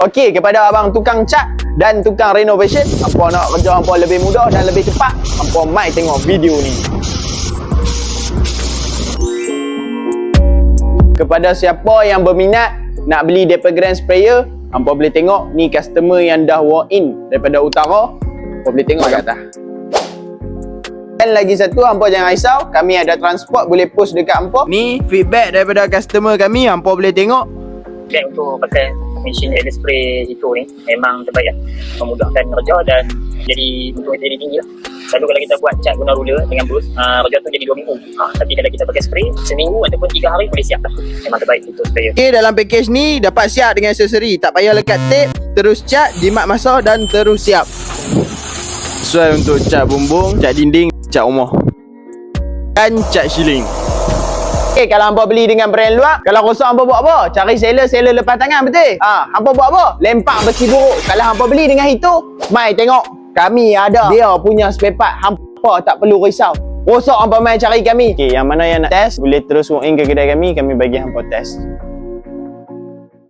Okey, kepada abang tukang cat dan tukang renovation, hampa nak kerja hampa lebih mudah dan lebih cepat, hampa mai tengok video ni. Kepada siapa yang berminat nak beli Dapper Grand Sprayer, hampa boleh tengok ni customer yang dah walk in daripada utara. Hampa boleh tengok kat atas. Dan lagi satu, hampa jangan risau, kami ada transport boleh post dekat hampa. Ni feedback daripada customer kami, hampa boleh tengok. Feedback untuk pakai mesin air spray itu ni memang terbaik lah. Memudahkan kerja dan jadi untuk jadi tinggi lah. Selalu kalau kita buat cat guna ruler dengan brush, kerja tu jadi 2 minggu. Tapi kalau kita pakai spray, seminggu ataupun 3 hari boleh siap lah. Memang terbaik untuk sprayer. Okay, dalam package ni dapat siap dengan aksesori. Tak payah lekat tape, terus cat, jimat masa dan terus siap. Sesuai untuk cat bumbung, cat dinding, cat rumah dan cat ceiling. Okay, kalau hampa beli dengan brand luar, kalau rosak hampa buat apa? Cari seller lepas tangan, betul? Hampa buat apa? Lempak besi buruk. Kalau hampa beli dengan itu, mai tengok. Kami ada dia punya spare part, hampa tak perlu risau. Rosak hampa mai cari kami. Okay, yang mana yang nak test, boleh terus walk in ke kedai kami bagi hampa test.